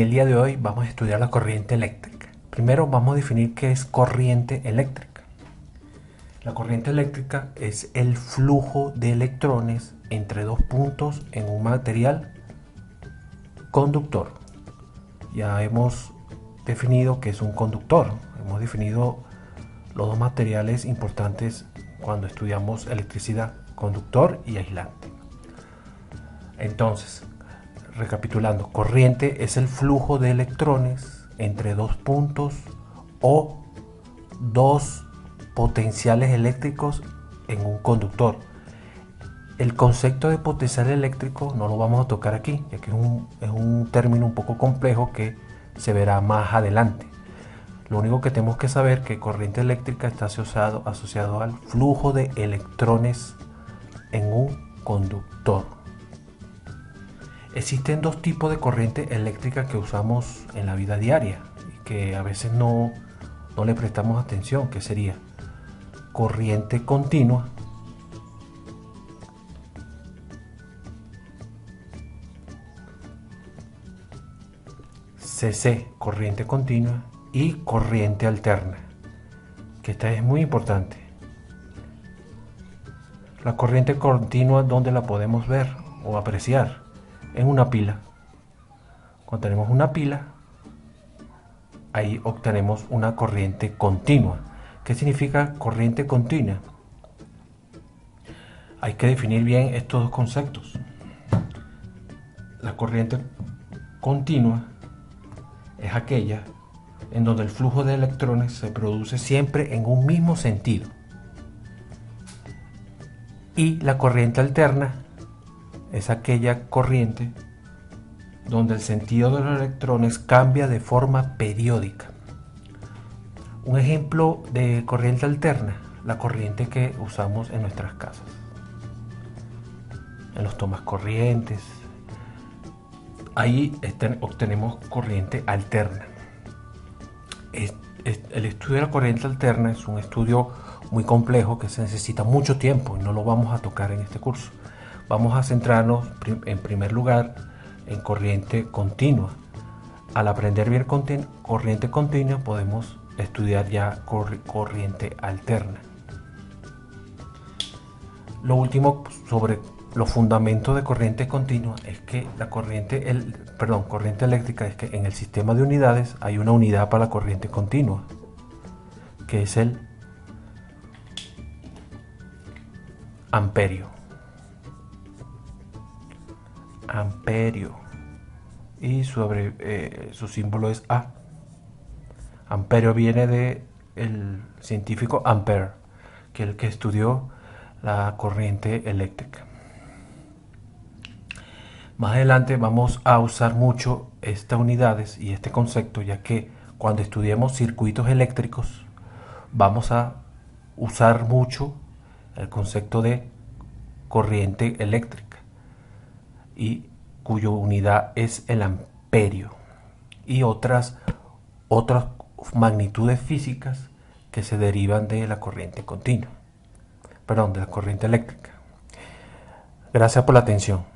el día de hoy vamos a estudiar la corriente eléctrica. Primero vamos a definir qué es corriente eléctrica. La corriente eléctrica es el flujo de electrones entre dos puntos en un material conductor. Ya hemos definido qué es un conductor. Hemos definido los dos materiales importantes cuando estudiamos electricidad: conductor y aislante. Entonces, recapitulando, corriente es el flujo de electrones entre dos puntos o dos potenciales eléctricos en un conductor. El concepto de potencial eléctrico no lo vamos a tocar aquí, ya que es un término un poco complejo que se verá más adelante. Lo único que tenemos que saber es que corriente eléctrica está asociado al flujo de electrones en un conductor. Existen dos tipos de corriente eléctrica que usamos en la vida diaria y que a veces no le prestamos atención, que sería corriente continua CC, corriente continua, y corriente alterna, que esta es muy importante. La corriente continua, ¿dónde la podemos ver o apreciar? En una pila. Cuando tenemos una pila, ahí obtenemos una corriente continua. ¿Qué significa corriente continua? Hay que definir bien estos dos conceptos. La corriente continua es aquella en donde el flujo de electrones se produce siempre en un mismo sentido. Y la corriente alterna es aquella corriente donde el sentido de los electrones cambia de forma periódica. Un ejemplo de corriente alterna, la corriente que usamos en nuestras casas, en los tomacorrientes. Ahí obtenemos corriente alterna. El estudio de la corriente alterna es un estudio muy complejo que se necesita mucho tiempo y no lo vamos a tocar en este curso. Vamos a centrarnos en primer lugar en corriente continua. Al aprender bien corriente continua podemos estudiar ya corriente alterna. Lo último sobre los fundamentos de corriente continua es que la corriente eléctrica es que en el sistema de unidades hay una unidad para la corriente continua, que es el amperio. Y su símbolo es A. Amperio viene del científico Ampère, que es el que estudió la corriente eléctrica. Más adelante vamos a usar mucho estas unidades y este concepto, ya que cuando estudiemos circuitos eléctricos vamos a usar mucho el concepto de corriente eléctrica, y cuya unidad es el amperio, y otras magnitudes físicas que se derivan de la corriente continua, de la corriente eléctrica. Gracias por la atención.